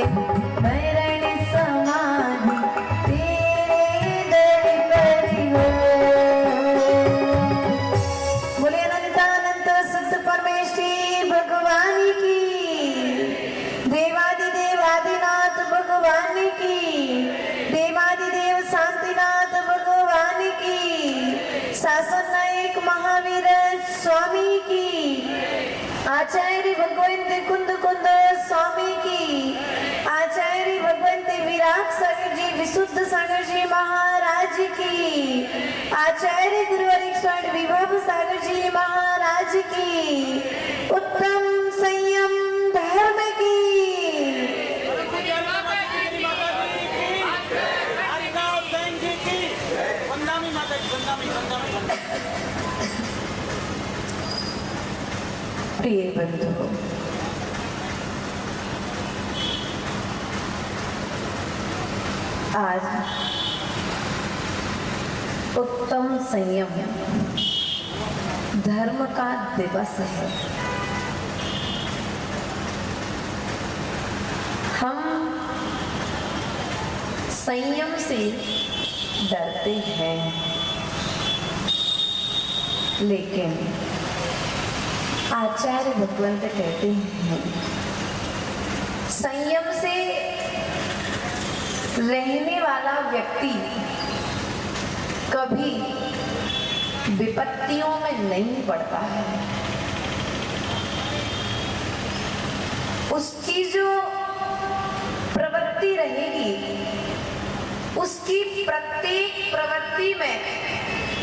ले भरण समाधि तेरे दर पर हो। बोले अनंतानंत सत परमेश्वरी भगवान की, देवादिदेवादिनाथ भगवान की, देवादिदेव शांतिनाथ भगवान की, शासन नायक महावीर स्वामी की, आचार्य भगवंत कुंद कुंद स्वामी की, आचार्य भगवंत विराट सागर जी विशुद्ध सागर जी महाराज की, आचार्य गुरुवर स्वर्ण विभव सागर जी महाराज की, उत्तम संयम धर्म की। प्रिय बंधुओं, आज उत्तम संयम धर्म का दिवस है। हम संयम से डरते हैं, लेकिन आचार्य भगवंत कहते हैं संयम से रहने वाला व्यक्ति कभी विपत्तियों में नहीं पड़ता है। उसकी जो प्रवृत्ति रहेगी, उसकी प्रत्येक प्रवृत्ति में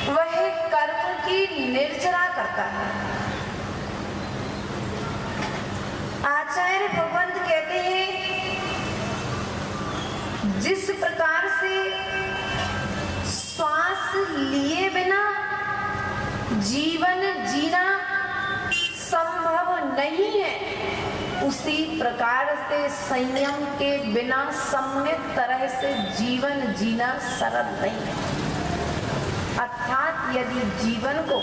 वह कर्म की निर्जरा करता है। आचार्य भगवंत कहते हैं जिस प्रकार से श्वास लिए बिना जीवन जीना संभव नहीं है, उसी प्रकार से संयम के बिना सम्यक तरह से जीवन जीना सरल नहीं है। अर्थात यदि जीवन को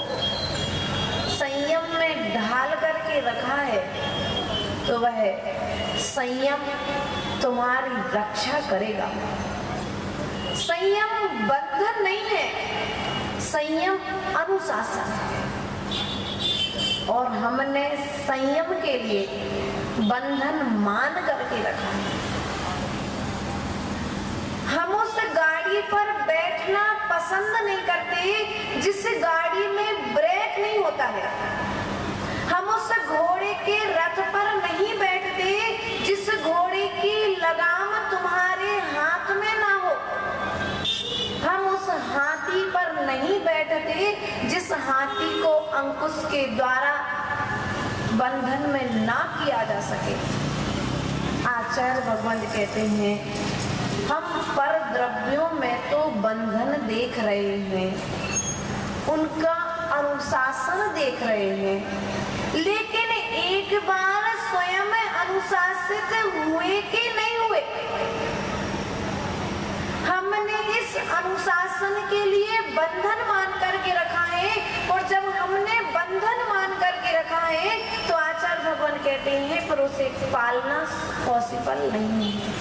संयम में ढाल करके रखा है तो वह संयम तुम्हारी रक्षा करेगा। संयम बंधन नहीं है, संयम अनुशासन है। और हमने संयम के लिए बंधन मान करके रखा है। हम उस गाड़ी पर बैठना पसंद नहीं करते जिस गाड़ी में ब्रेक नहीं होता है। हम उस घोड़े के रथ पर नहीं बैठते जिस घोड़े की लगाम तुम्हारे हाथ में ना हो। हम उस हाथी पर नहीं बैठते जिस हाथी को अंकुश के द्वारा बंधन में ना किया जा सके। आचार्य भगवान कहते हैं हम पर द्रव्यों में तो बंधन देख रहे हैं, उनका अनुशासन देख रहे हैं, लेकिन एक बार स्वयं अनुशासित हुए कि नहीं हुए। हमने इस अनुशासन के लिए बंधन मान करके रखा है, और जब हमने बंधन मान करके रखा है तो आचार्य भगवान कहते हैं पर उसे पालना पॉसिबल नहीं है।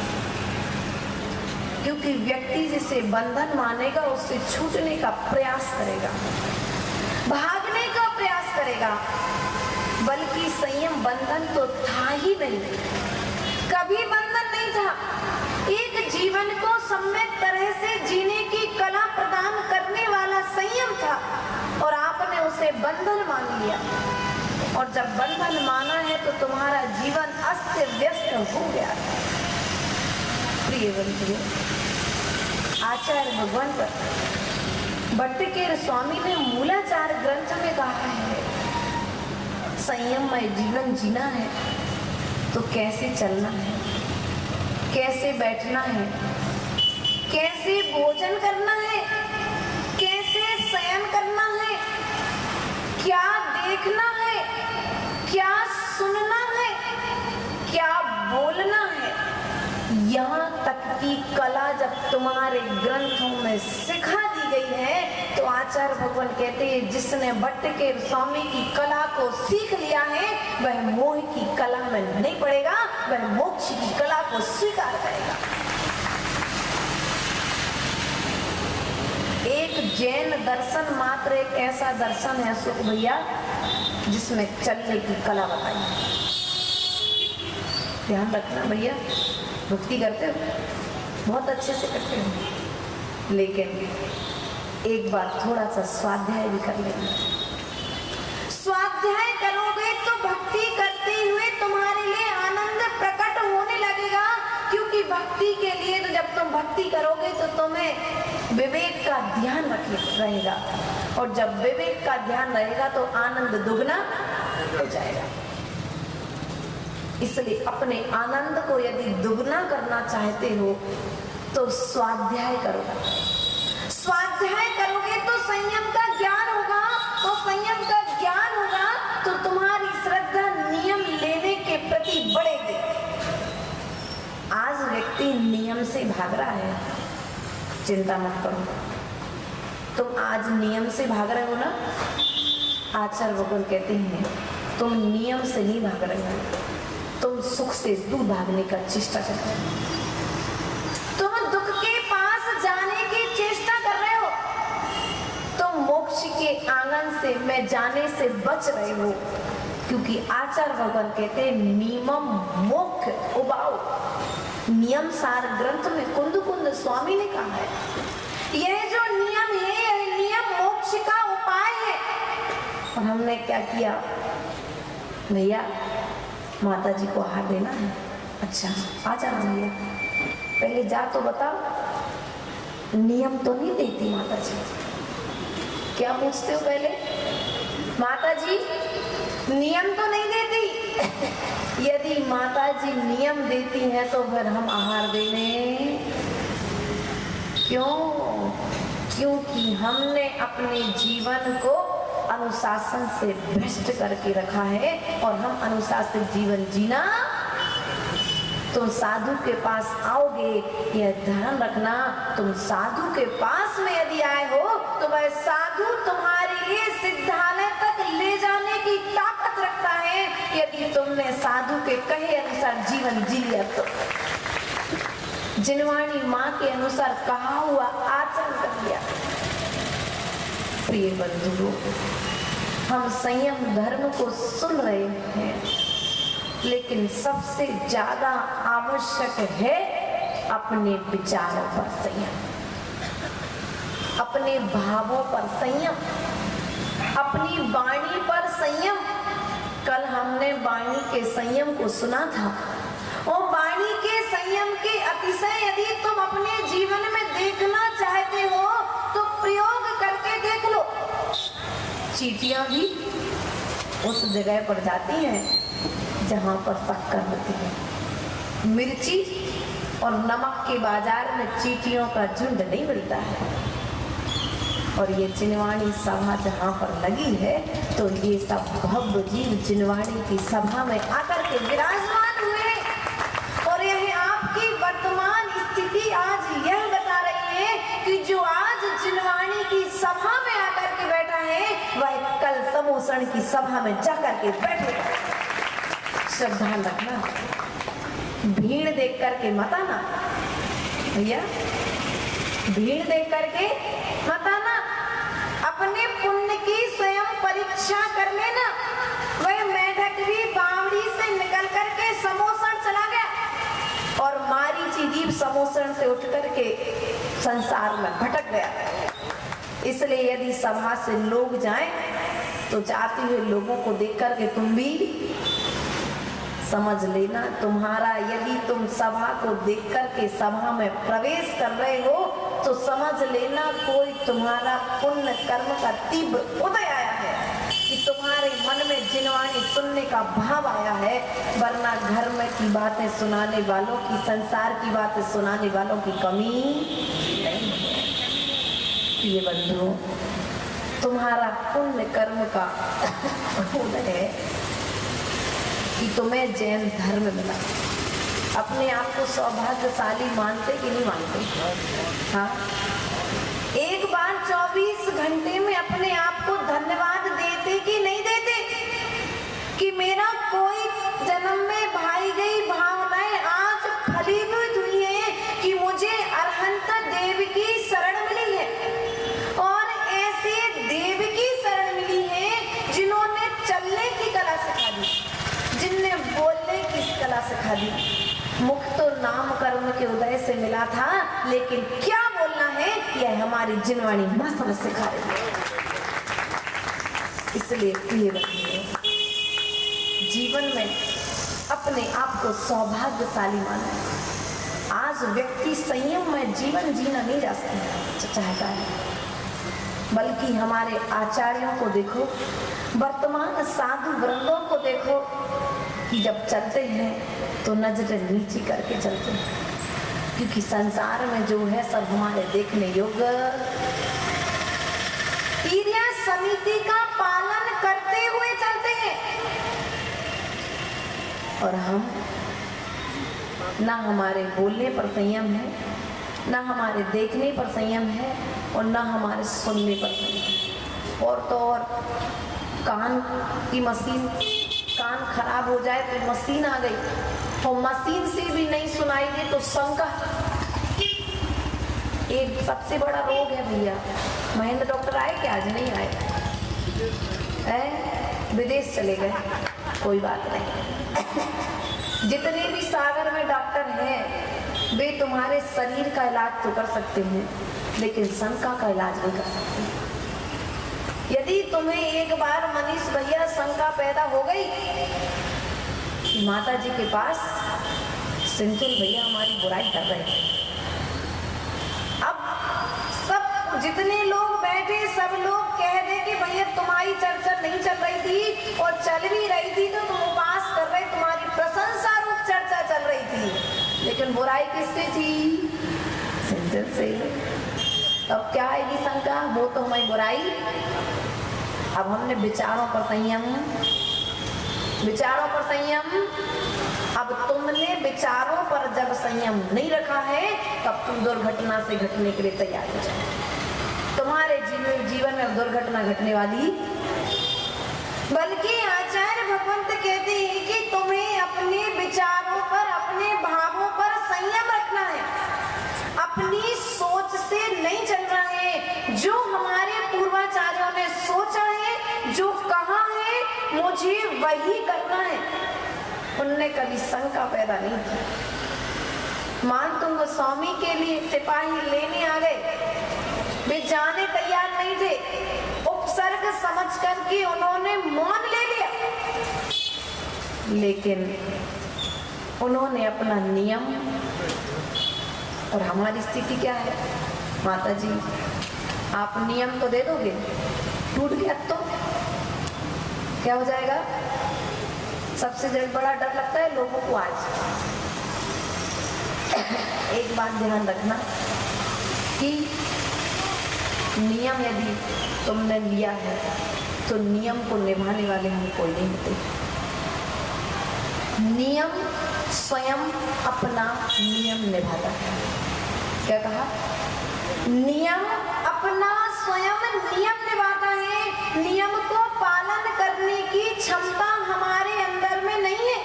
क्योंकि व्यक्ति जिसे बंधन मानेगा उससे छूटने का प्रयास करेगा, भागने का प्रयास करेगा। बल्कि संयम बंधन तो था ही नहीं, कभी बंधन नहीं था। एक जीवन को सम्यक तरह से जीने की कला प्रदान करने वाला संयम था, और आपने उसे बंधन मान लिया। और जब बंधन माना है तो तुम्हारा जीवन अस्त व्यस्त हो गया। प्रिय बंधुओं, आचार्य भगवान पर भट्टकेर स्वामी ने मूलाचार ग्रंथ में कहा है संयममय जीवन जीना है तो कैसे चलना है, कैसे बैठना है, कैसे भोजन करना है, कैसे शयन करना है, क्या देखना है, क्या सुनना है, क्या बोलना है। यहाँ तक की कला जब तुम्हारे ग्रंथों में सिखा दी दी गई है। तो आचार्य भगवान कहते हैं जिसने भट्ट के स्वामी की कला को सीख लिया है वह मोह की कला में नहीं पड़ेगा, वह मोक्ष की कला को स्वीकार करेगा। एक जैन दर्शन मात्र एक ऐसा दर्शन है सुख भैया जिसमें चलने की कला बताई। ध्यान रखना भैया, भक्ति करते हो बहुत अच्छे से करते हो, लेकिन एक बार थोड़ा सा स्वाध्याय भी कर लेना। स्वाध्याय करोगे तो भक्ति करते हुए तुम्हारे लिए आनंद प्रकट होने लगेगा, क्योंकि भक्ति के लिए तो जब तुम भक्ति करोगे तो तुम्हें विवेक का ध्यान रहेगा, और जब विवेक का ध्यान रहेगा तो आनंद दुगना हो जाएगा। इसलिए अपने आनंद को यदि दुगना करना चाहते हो तो स्वाध्याय करो। स्वाध्याय करोगे तो संयम का ज्ञान होगा, और संयम का ज्ञान होगा तो तुम्हारी श्रद्धा नियम लेने के प्रति बढ़ेगी। आज व्यक्ति नियम से भाग रहा है, चिंता मत करो। तुम आज नियम से भाग रहे हो ना, आचार्य भगवान कहते हैं तुम नियम से नहीं भाग रहे हो, तुम सुख से दूर भागने का चेष्टा कर रहे हो। तुम दुख के पास जाने की चेष्टा कर रहे हो, तुम मोक्ष के आंगन से मैं जाने से बच रहे हो, क्योंकि आचार्य भगवान कहते हैं नियमम मोक्ष उबाओ। नियम सार ग्रंथ में कुंद कुंद स्वामी ने कहा है यह जो नियम है यह नियम मोक्ष का उपाय है। और हमने क्या किया भैया, माता जी को आहार देना है, अच्छा आ जाना भैया, पहले जा तो बताओ। नियम तो नहीं देती माता जी, क्या पूछते हो पहले? माता जी नियम तो नहीं देती। यदि माता जी नियम देती हैं तो फिर हम आहार देने क्यों? क्योंकि हमने अपने जीवन को अनुशासन से भ्रष्ट करके रखा है, और हम अनुशासित जीवन जीना। तुम साधु के पास आओगे, यह ध्यान रखना, तुम साधु के पास में यदि आए हो तो वह साधु तुम्हारे लिए सिद्धालय तक ले जाने की ताकत रखता है, यदि तुमने साधु के कहे अनुसार जीवन जी लिया तो। जिनवाणी माँ के अनुसार कहा हुआ आचरण कर लिया। प्रिय बंधुओं, हम संयम धर्म को सुन रहे हैं, लेकिन सबसे ज्यादा आवश्यक है अपने विचारों पर संयम, अपने भावों पर संयम, अपनी वाणी पर संयम। कल हमने वाणी के संयम को सुना था, और वाणी के संयम के अतिशय यदि तुम अपने जीवन में देखना चाहते हो तो प्रयोग करके देख लो। चींटियां भी उस जगह पर जाती हैं जहां पर शक्कर होती है। मिर्ची और नमक के बाजार में चींटियों का झुंड नहीं मिलता है। और ये जिनवाणी सभा जहाँ पर लगी है तो ये सब भव्य जीव जिनवाणी की सभा में आकर के विराजमान हुए, और यह आपकी वर्तमान स्थिति आज यह बता रही है कि जो आज जिनवाणी की सभा में आकर के बैठा है वह कल समोसण की सभा में जाकर के बैठेगा। श्रद्धा रखना, भीड़ देख करके मत आना भैया, भीड़ देख करके मत आना। अपने पुण्य की स्वयं परीक्षा कर लेना। वह मेढक भी बावड़ी से निकल करके समोसण चला गया, और मारीचीदीप समोसण से उठ करके संसार में भटक गया। इसलिए यदि सभा से लोग जाएं तो जाते हुए लोगों को देख करके तुम भी समझ लेना, तुम्हारा यदि तुम सभा को देख करके सभा में प्रवेश कर रहे हो तो समझ लेना कोई तुम्हारा पुण्य कर्म का तीव्र उदय आया है, कि तुम्हारे मन में जिनवाणी सुनने का भाव आया है। वरना घर में की बातें सुनाने वालों की, संसार की बातें सुनाने वालों की कमी नहीं है। ये बंधुओं, तुम्हारा पुण्य कर्म का उदय है कि तुम्हें जैन धर्म मिला। अपने आप को सौभाग्यशाली मानते कि नहीं मानते? हाँ, एक बार 24 घंटे में अपने आप को धन्यवाद देते कि नहीं देते कि मेरा कोई जन्म में भाई गई भावनाएं आज फलीभूत हुई है कि मुझे अरहंत देव की शरण मिली है। और ऐसे देव की शरण मिली है जिन्होंने चलने की कला सिखा दी, जिनने बोलने की कला सिखा दी। मुख तो नाम कर्म के उदय से मिला था, लेकिन क्या बोलना है यह हमारी जिनवाणी मां समझ सिखा रही है। इसलिए प्रिय बंधुओं, जीवन में अपने आप को सौभाग्यशाली माना है। आज व्यक्ति संयम में जीवन जीना नहीं जा चाहता है, बल्कि हमारे आचार्यों को देखो, वर्तमान साधु वृंदों को देखो कि जब चलते हैं तो नजरें नीची करके चलते हैं, क्योंकि संसार में जो है सब हमारे देखने योग्य क्रिया समिति का पालन करते हुए चलते हैं। और हम ना हमारे बोलने पर संयम है, ना हमारे देखने पर संयम है, और ना हमारे सुनने पर संयम है। और तो और कान की मशीन, कान खराब हो जाए तो मशीन आ गई, तो मशीन से भी नहीं सुनाई दे तो शंका। एक सबसे बड़ा रोग है भैया। महेंद्र डॉक्टर आए क्या? आज नहीं आए, विदेश चले गए, कोई बात नहीं। जितने भी सागर में डॉक्टर हैं वे तुम्हारे शरीर का इलाज तो कर सकते हैं, लेकिन शंका का इलाज नहीं कर सकते। यदि तुम्हें एक बार मनीष भैया शंका पैदा हो गई कि माता जी के पास सिंचुल भैया हमारी बुराई कर रहे हैं, अब सब जितने लोग बैठे सब लोग कह दे कि भैया तुम्हारी चर्चा नहीं चल रही थी, और चल भी रही थी तो तुम उपास कर रहे, तुम्हारी प्रशंसा रूप चर्चा चल रही थी, लेकिन बुराई किससे थी? सिंचुल से। अब क्या आएगी शंका? वो तो हमारी बुराई। अब हमने विचारों पर संयम, विचारों पर संयम। अब तुमने विचारों पर जब संयम नहीं रखा है, तब तुम दुर्घटना से घटने के लिए तैयार हो जाओ। तुम्हारे जीवन में दुर्घटना घटने वाली, बल्कि आचार्य भगवंत कहते हैं कि तुम्हें अपने विचारों पर, अपने भावों पर संयम रखना है। अपनी सोच से नहीं चलना है। जो हमारे पूर्वाचार्यों ने सोचा है, जो कहा है, मुझे वही करना है। उनने कभी शंका पैदा नहीं की। मान तुम गोस्वामी के लिए सिपाही लेने आ गए, वे जाने तैयार नहीं थे, उपसर्ग समझ करके उन्होंने मौन ले लिया, लेकिन उन्होंने अपना नियम। और हमारी स्थिति क्या है? माता जी आप नियम तो दे दोगे, टूट गया तो क्या हो जाएगा? सबसे बड़ा डर लगता है लोगों को आज। एक बात ध्यान रखना कि नियम यदि तुमने लिया है तो नियम को निभाने वाले हम कोई नहीं होते। नियम स्वयं अपना नियम निभाता है। क्या कहा? नियम अपना स्वयं नियम निभाता है। नियम को पालन करने की क्षमता हमारे अंदर में नहीं है।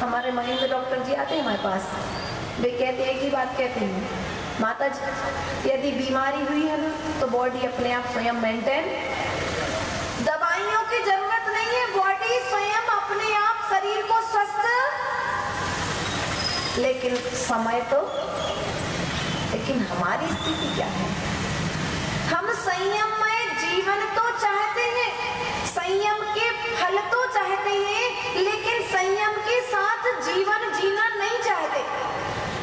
हमारे महेंद्र डॉक्टर जी आते हैं हमारे पास, वे कहते हैं कि बात कहते हैं, माता जी यदि बीमारी हुई है ना तो बॉडी अपने आप स्वयं मेंटेन, दवाइयों की जरूरत नहीं है, बॉडी स्वयं अपने आप शरीर को स्वस्थ। लेकिन समय तो, लेकिन हमारी स्थिति क्या है? हम संयममय जीवन तो चाहते हैं, संयम के फल तो चाहते हैं, लेकिन संयम के साथ जीवन जीना नहीं चाहते।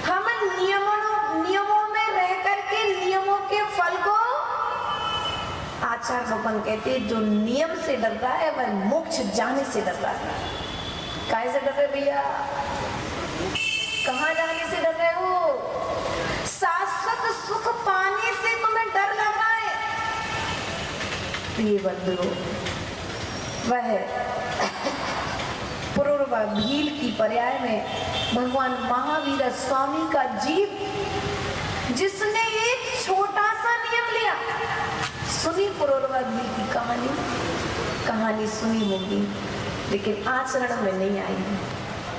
हम नियमों में रह करके नियमों के फल को, आचार्य भगवान कहते हैं जो नियम से डर रहा है वह मोक्ष जाने से डर रहा है। काहे से डर रहे भैया? कहाँ जाने से डर रहे हो? शाश्वत सुख पाने से तुम्हें डर लग रहा है। प्रिय बंधुओं, वह पूर्व भील की पर्याय में भगवान महावीर स्वामी का जीव, जिसने एक छोटा सा नियम लिया, लिया। सुनी पुरोरवा घी की कहानी सुनी होगी, लेकिन आचरण में नहीं आई।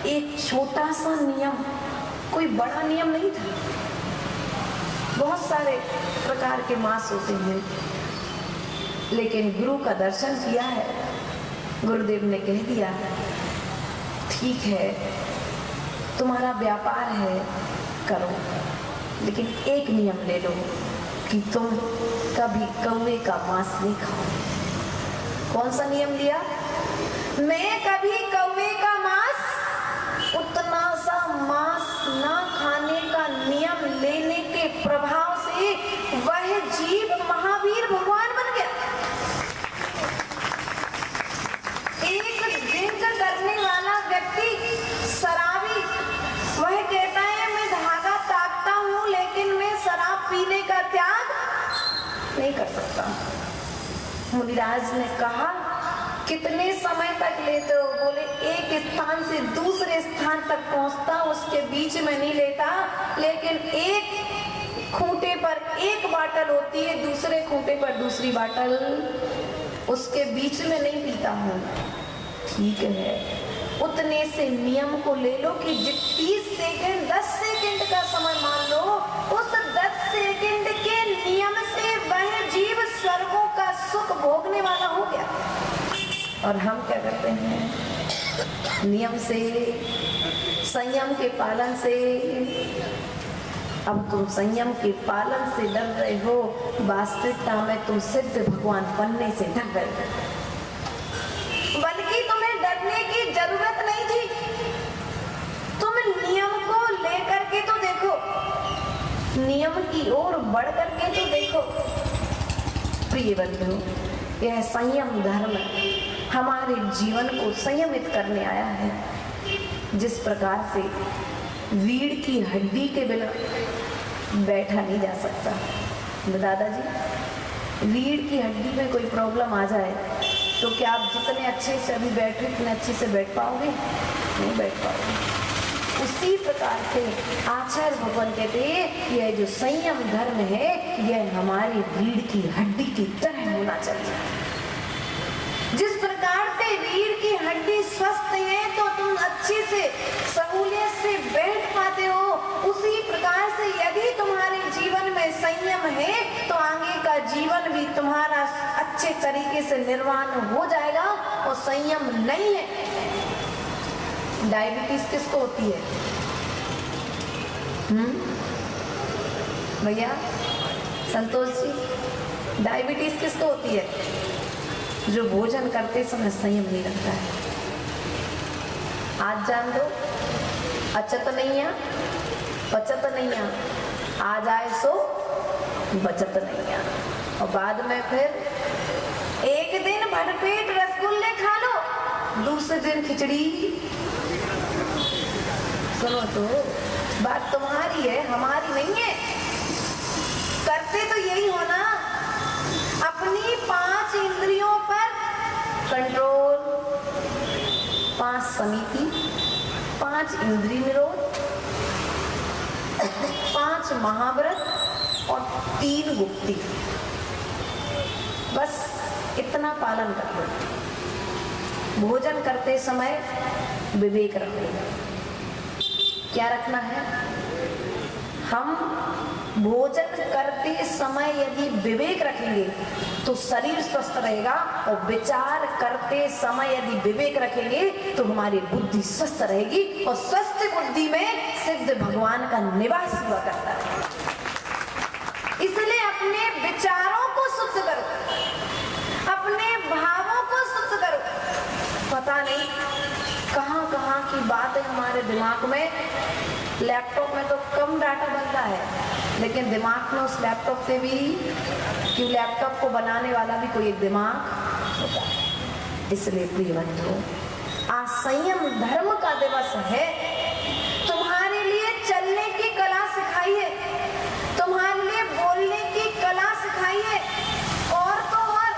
एक छोटा सा नियम, कोई बड़ा नियम नहीं था। बहुत सारे प्रकार के मांस होते हैं, लेकिन गुरु का दर्शन किया है, गुरुदेव ने कह दिया ठीक है तुम्हारा व्यापार है करो, लेकिन एक नियम ले लो कि तुम कभी कौवे का मांस नहीं खाओ। कौन सा नियम लिया? मैं कभी कौवे का मांस, उतना सा मांस ना खाने का नियम लेने के प्रभाव से वह जीव महावीर भगवान बन गया। एक ड्रिंक करने वाला व्यक्ति शराबी, वह कहता है मैं धागा ताकता हूं लेकिन मैं शराब पीने का त्याग नहीं कर सकता। मुनिराज ने कहा कितने समय तक लेते हो? बोले एक स्थान से दूसरे स्थान तक पहुंचता उसके बीच में नहीं लेता, लेकिन एक खूंटे पर एक बाटल होती है, दूसरे खूंटे पर दूसरी बाटल, उसके बीच में नहीं पीता हूँ। ठीक है, उतने से नियम को ले लो कि 30 सेकंड 10 सेकंड का समय मान लो, उस 10 सेकंड के नियम से वह जीव स्वर्गों का सुख भोगने वाला हो गया। और हम क्या करते हैं? नियम से, संयम के पालन से, अब तुम संयम के पालन से डर रहे हो, वास्तविकता में तुम सिद्ध भगवान बनने से डर रहे हो। बल्कि तुम्हें डरने की जरूरत नहीं थी, तुम नियम को लेकर के तो देखो, नियम की ओर बढ़ करके तो देखो। प्रिय बंधु, यह संयम धर्म हमारे जीवन को संयमित करने आया है। जिस प्रकार से रीढ़ की हड्डी के बिना बैठा नहीं जा सकता। दादाजी, रीढ़ की हड्डी में कोई प्रॉब्लम आ जाए तो क्या आप जितने अच्छे से अभी बैठे उतने अच्छे से बैठ पाओगे? नहीं बैठ पाओगे। उसी प्रकार से आचार्य भगवान कहते हैं यह जो संयम धर्म है यह हमारी रीढ़ की हड्डी की तरह होना चाहिए। जिस प्रकार से रीढ़ की हड्डी स्वस्थ है तो तुम अच्छे से सहूलियत से बैठ पाते हो, उसी प्रकार से यदि तुम्हारे जीवन में संयम है तो आगे का जीवन भी तुम्हारा अच्छे तरीके से निर्वाण हो जाएगा। और संयम नहीं है, डायबिटीज किसको होती है? भैया संतोष जी, डायबिटीज किसको होती है? जो भोजन करते समय संयम नहीं रखता है। आज जान दो, अचत नहीं है, बचत नहीं है, आज आए सो बचत नहीं है। और बाद में फिर एक दिन भरपेट रसगुल्ले खा लो, दूसरे दिन खिचड़ी। सुनो तो, बात तुम्हारी है, हमारी नहीं है। करते तो यही हो ना, अपनी 5 इंद्रियों पर कंट्रोल, 5 समिति, 5 इंद्रिय निरोध, 5 महाव्रत और 3 गुप्ती। बस इतना पालन कर लो। भोजन करते समय विवेक रखो। क्या रखना है? हम भोजन करते समय यदि विवेक रखेंगे तो शरीर स्वस्थ रहेगा, और विचार करते समय यदि विवेक रखेंगे तो हमारी बुद्धि स्वस्थ रहेगी, और स्वस्थ बुद्धि में सिद्ध भगवान का निवास हुआ करता है। इसलिए अपने विचारों को शुद्ध करो, अपने भावों को शुद्ध करो। पता नहीं कहाँ कहाँ की बात है हमारे दिमाग में। लैपटॉप में तो कम डाटा बनता है, लेकिन दिमाग में उस लैपटॉप से भी, क्यों लैपटॉप को बनाने वाला भी कोई एक दिमाग होता है। इसलिए प्रिय बंधु, आज संयम धर्म का दिवस है। तुम्हारे लिए चलने की कला सिखाई है, तुम्हारे लिए बोलने की कला सिखाई है, और तो और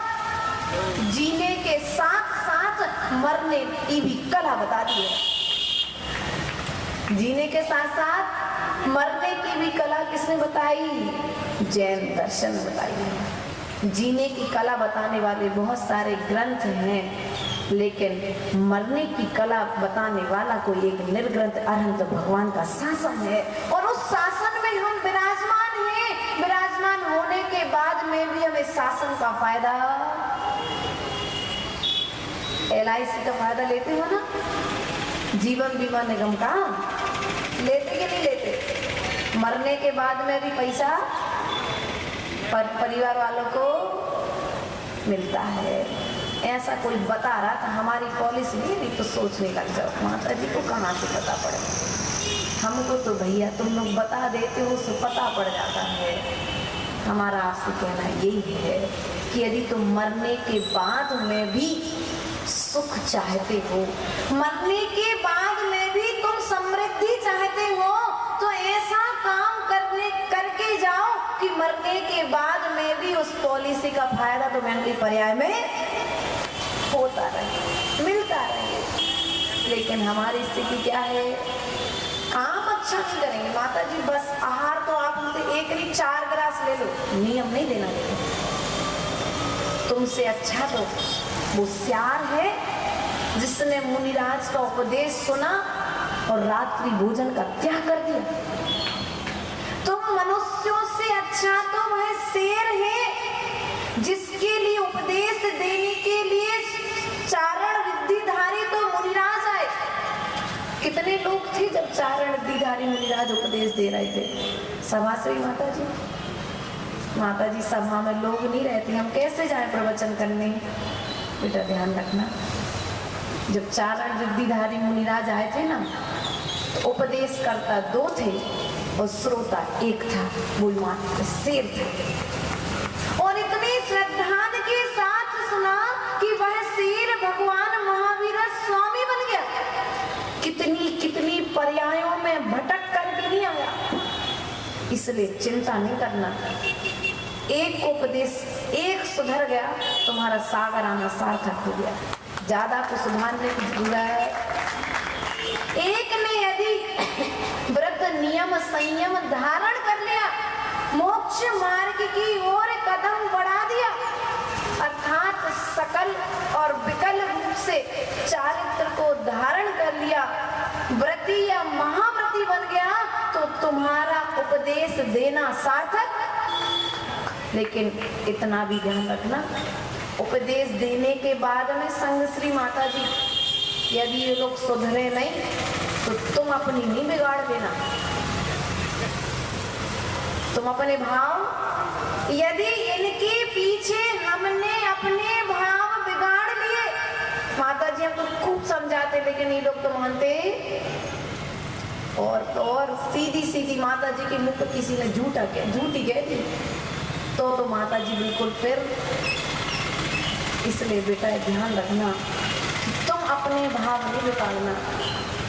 जीने के साथ साथ मरने की भी कला बता दी है। जीने के साथ साथ मरने की भी कला किसने बताई? जैन दर्शन बताई। जीने की कला बताने वाले बहुत सारे ग्रंथ हैं, लेकिन मरने की कला बताने वाला कोई एक निर्ग्रंथ अरहंत भगवान का शासन है, और उस शासन में हम विराजमान हैं। विराजमान होने के बाद में भी हमें शासन का फायदा, LIC का फायदा लेते हो ना, जीवन बीमा निगम का लेते कि नहीं लेते? मरने के बाद में भी पैसा परिवार वालों को मिलता है। ऐसा कोई बता रहा था हमारी पॉलिसी नहीं तो सोचने लग जाओ माता जी को कहाँ से पता पड़े, हमको तो भैया तुम लोग बता देते हो तो पता पड़ जाता है। हमारा आपसे कहना यही है कि यदि तुम मरने के बाद में भी सुख चाहते हो, मरने के बाद में भी तुम समृद्धि चाहते हो, तो ऐसा काम करके जाओ कि मरने के बाद में भी उस पॉलिसी का फायदा तुम्हें अगली पर्याय में होता रहे, मिलता रहे। लेकिन हमारी स्थिति क्या है? काम अच्छा नहीं करेंगे माता जी, बस आहार तो आप मुझे एक नहीं 4 गिलास ले लो, नियम नहीं देना चाहिए। तुमसे अच्छा तो वो श्यार है जिसने मुनिराज का उपदेश सुना और रात्रि भोजन का त्याग कर दिया। तुम मनुष्यों से अच्छा तो वह शेर है जिसके लिए उपदेश देने के लिए चारण रिद्धिधारी तो मुनिराज आए। कितने लोग थे जब चारण रिद्धिधारी मुनिराज उपदेश दे रहे थे? सभा से ही माता जी सभा में लोग नहीं रहते, हम कैसे जाएं प्रवचन करने? बेटा ध्यान रखना, जब चारण रिद्धिधारी मुनिराज आए थे ना, तो उपदेश करता 2 थे और श्रोता 1 था, वो मात्र शेर था। और इतनी श्रद्धा के साथ सुना कि वह शेर भगवान महावीर स्वामी बन गया। कितनी पर्यायों में भटक करके नहीं आया। इसलिए चिंता नहीं करना, एक उपदेश एक सुधर गया, तुम्हारा सागर आना सार्थक हो गया। ज्यादा को सुधारने की जरूरत है। एक ने यदि व्रत नियम संयम धारण कर लिया, मोक्ष मार्ग की ओर कदम बढ़ा दिया, अर्थात सकल और विकल रूप से चारित्र को धारण कर लिया, व्रती या महाव्रती बन गया, तो तुम्हारा उपदेश देना सार्थक। लेकिन इतना भी ध्यान रखना, उपदेश देने के बाद में संग श्री माता जी, यदि ये लोग सुधरे नहीं तो तुम अपनी नहीं बिगाड़ देना। तुम अपने भाव, यदि इनके पीछे हमने अपने भाव बिगाड़ लिए, माता जी हम तो खूब समझाते लेकिन ये लोग तो मानते, और सीधी माता जी के मुख पर किसी ने झूठी कह दी तो माता जी बिल्कुल फिर। इसलिए बेटा ध्यान रखना, तुम अपने भाव नहीं बिगाड़ना,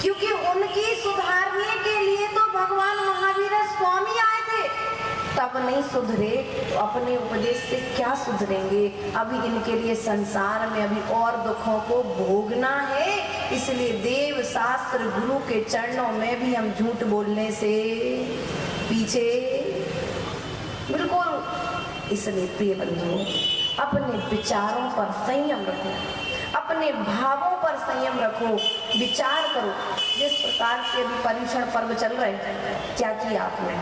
क्योंकि उनकी सुधारने के लिए तो भगवान महावीर स्वामी आए थे, तब नहीं सुधरे तो अपने उपदेश से क्या सुधरेंगे? अभी इनके लिए संसार में अभी और दुखों को भोगना है। इसलिए देव शास्त्र गुरु के चरणों में भी हम झूठ बोलने से पीछे बिल्कुल। इसलिए प्रिय बंधुओं, अपने विचारों पर संयम रखो, अपने भावों पर संयम रखो, विचार करो। जिस प्रकार से अभी पर्युषण पर्व चल रहे हैं, क्या किया आपने?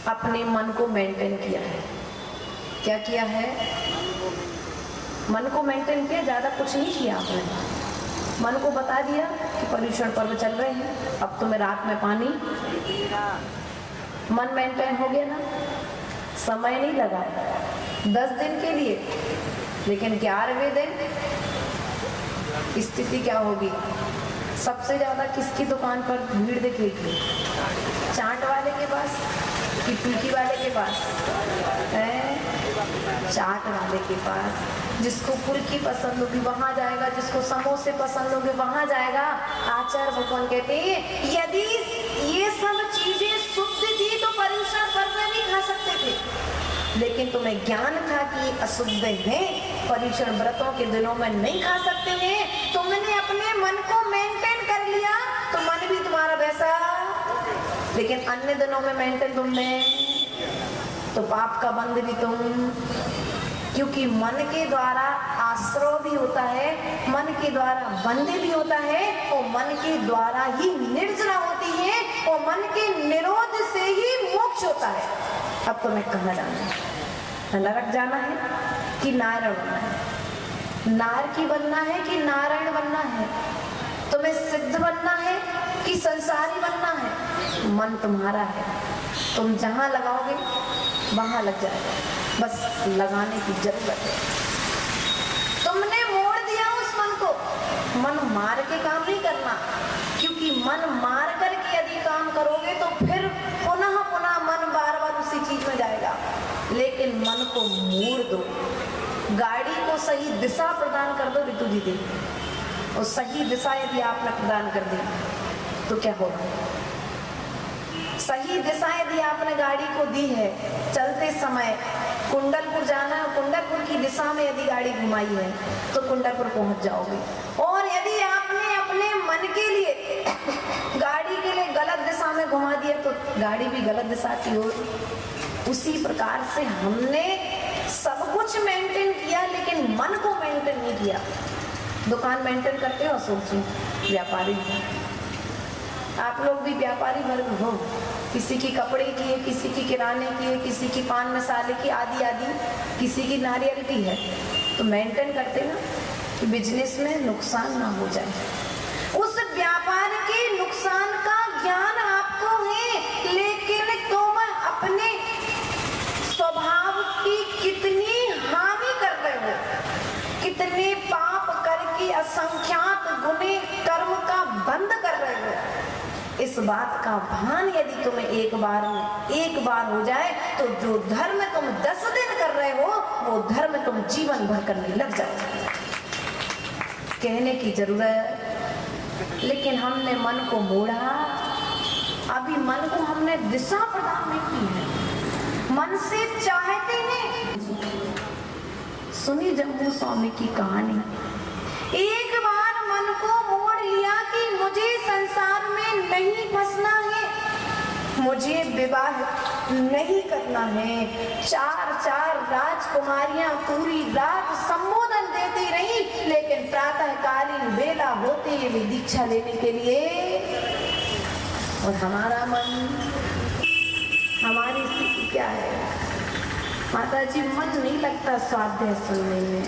अपने मन को मेंटेन किया है। क्या किया है? मन को मेंटेन किया, ज्यादा कुछ नहीं किया आपने। मन को बता दिया कि पर्युषण पर्व चल रहे हैं, अब तुम्हें रात में पानी। मन मेंटेन हो गया ना, समय नहीं लगा 10 दिन के लिए, लेकिन 11वें दिन स्थिति क्या होगी? सबसे ज्यादा किसकी दुकान पर भीड़ दिखेगी? चाट वाले के पास कि फुल्की वाले के पास? चाट वाले के पास। जिसको फुल्की पसंद होगी वहां जाएगा, जिसको समोसे पसंद होंगे वहां जाएगा। आचार्य भगवान कहते हैं यदि ये सब चीजें शुद्ध थी तो पर्युषण पर्व में भी खा सकते थे, लेकिन तुम्हें ज्ञान था कि अशुद्ध है, पर्युषण व्रतों के दिनों में नहीं खा सकते हैं। तुमने अपने मन को मेंटेन कर लिया तो मन भी लेकिन अन्य दिनों में मेंटेन तुमने तो पाप का बंध भी तुम, क्योंकि मन के द्वारा आश्रय भी होता है, मन के द्वारा बंध भी होता है, और मन के द्वारा ही निर्जना होती है, और मन के निरोध से ही मोक्ष होता है। अब तुम्हें कहाँ जाना है? नरक जाना है कि नारायण बनना है? नारकी बनना है कि नारायण बनना है? तुम्हें सिद्ध बनना है कि संसारी बनना है? मन तुम्हारा है, तुम जहां लगाओगे वहां लग जाएगा, बस लगाने की जरूरत है। तुमने मोड़ दिया उस मन को, मन मार के काम नहीं करना, क्योंकि मन मार करके यदि काम करोगे तो फिर पुनः पुनः मन बार बार उसी चीज में जाएगा। लेकिन मन को मोड़ दो, गाड़ी को सही दिशा प्रदान कर दो ऋतु दीदी, और सही दिशा यदि आपने प्रदान कर दी तो क्या होगा? सही दिशा यदि आपने गाड़ी को दी है, चलते समय कुंडलपुर जाना है, कुंडलपुर की दिशा में यदि गाड़ी घुमाई है तो कुंडलपुर पहुंच जाओगे। और यदि आपने अपने मन के लिए गाड़ी के लिए गलत दिशा में घुमा दिया तो गाड़ी भी गलत दिशा की ओर। उसी प्रकार से हमने सब कुछ मेंटेन किया लेकिन मन को मेंटेन नहीं किया। दुकान मेंटेन करते हो, सोचिए व्यापारी, आप लोग भी व्यापारी वर्ग हो, किसी की कपड़े की है, किसी की किराने की है, किसी की पान मसाले की, आदि आदि, किसी की नारियल की है, तो मेंटेन करते ना कि बिजनेस में नुकसान ना हो जाए। उस व्यापार के नुकसान का ज्ञान आपको है, लेकिन तुम अपने स्वभाव की कितनी हानि कर रहे हो, कितने पाप करके असंख्यात गुने कर्म का बंद कर रहे हो। इस बात का भान यदि तुम्हें एक बार हो जाए तो जो धर्म तुम 10 दिन कर रहे हो वो धर्म तुम जीवन भर करने लग जाओ। कहने की जरूरत, लेकिन हमने मन को मोड़ा, अभी मन को हमने दिशा प्रदान नहीं की है, मन से चाहते नहीं। सुनी जम्मू स्वामी की कहानी, एक बार मन को मोड़ लिया कि मुझे संसार में नहीं फंसना है, मुझे विवाह नहीं करना है। 4 राजकुमारियां पूरी रात संबोधन देती रही, लेकिन प्रातःकालीन बेला होते हुए दीक्षा लेने के लिए, और हमारा मन, हमारी स्थिति क्या है माता जी? मन नहीं लगता स्वाध्याय सुनने में,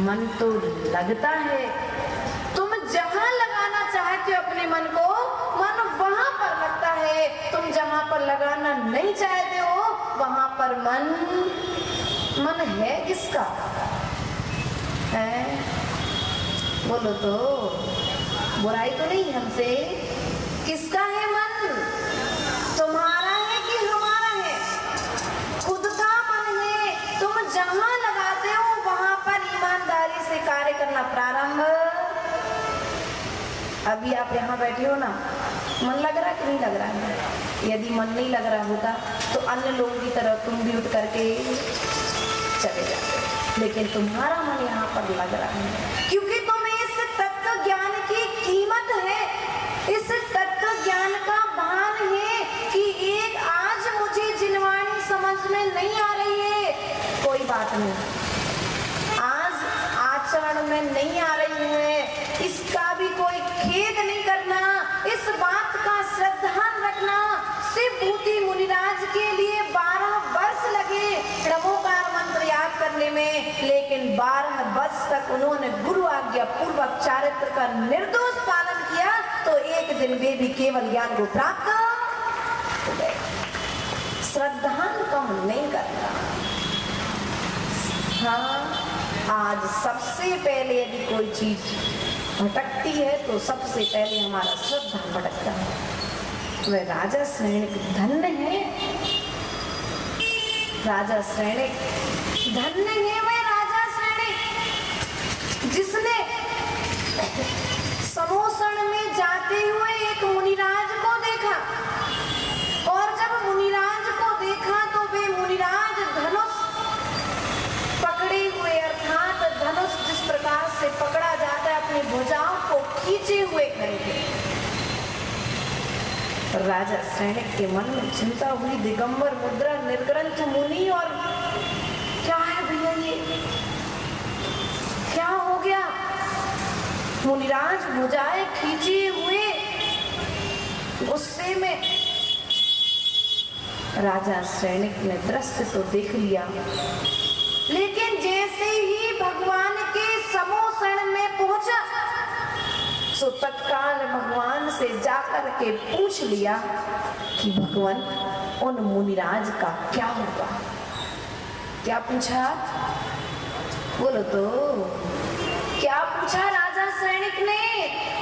मन तो लगता है। तुम जहां लगाना चाहते हो अपने मन को, मन वहां पर लगता है। तुम जहां पर लगाना नहीं चाहते हो वहां पर मन है किसका है? बोलो तो, बुराई तो नहीं हमसे। किसका है मन? तुम्हारा है कि हमारा है? खुद का मन है। तुम जहां लगाते हो वहां पर ईमानदारी से कार्य करना प्रारंभ। अभी आप यहाँ बैठे हो ना, मन लग रहा है कि नहीं लग रहा है? यदि मन नहीं लग रहा होता तो अन्य लोगों की तरह तुम भी उठ करके चले जाते, लेकिन तुम्हारा मन यहाँ पर लग रहा है क्योंकि तुम्हें इस तत्व ज्ञान की कीमत है, इस तत्व ज्ञान का भान है कि एक आज मुझे जिनवाणी समझ में नहीं आ रही है, कोई बात नहीं, आज आचरण में नहीं आ रही है, इसका भी कोई खेद नहीं करना, इस बात का श्रद्धान रखना। शिवभूति मुनिराज के लिए 12 वर्ष लगे नमोकार मंत्र याद करने में, लेकिन 12 वर्ष तक उन्होंने गुरु आज्ञा पूर्वक चारित्र का निर्दोष पालन किया, तो एक दिन वे भी केवल ज्ञान को प्राप्त हो गए। श्रद्धान कम नहीं करना। हाँ, आज सबसे पहले यदि कोई चीज भटकती है तो सबसे पहले हमारा श्रद्धा भटकता है। वह राजा श्रेणिक धन्य है, राजा श्रेणिक धन्य है, वह राजा श्रेणिक जिसने समोसण में जाते हुए एक मुनिराज को देखा, और जब मुनिराज को देखा तो वे मुनिराज धनुष पकड़े हुए, अर्थात धनुष जिस प्रकार से पकड़ा जाता है अपनी भुजाओं को खींचे हुए खड़े थे। राजा सैनिक के मन में चिंता हुई। दिगंबर मुद्रा, निर्ग्रंथ मुनि, और क्या है भैया ये, क्या हो गया? मुनिराज भुजाएं खींचे हुए गुस्से में। राजा सैनिक ने दृश्य तो देख लिया, लेकिन जैसे ही भगवान के समोषण में पहुंचा सो तत्काल भगवान से जाकर के पूछ लिया कि भगवान उन मुनिराज का क्या होगा। क्या पूछा? बोलो तो, क्या पूछा राजा सैनिक ने?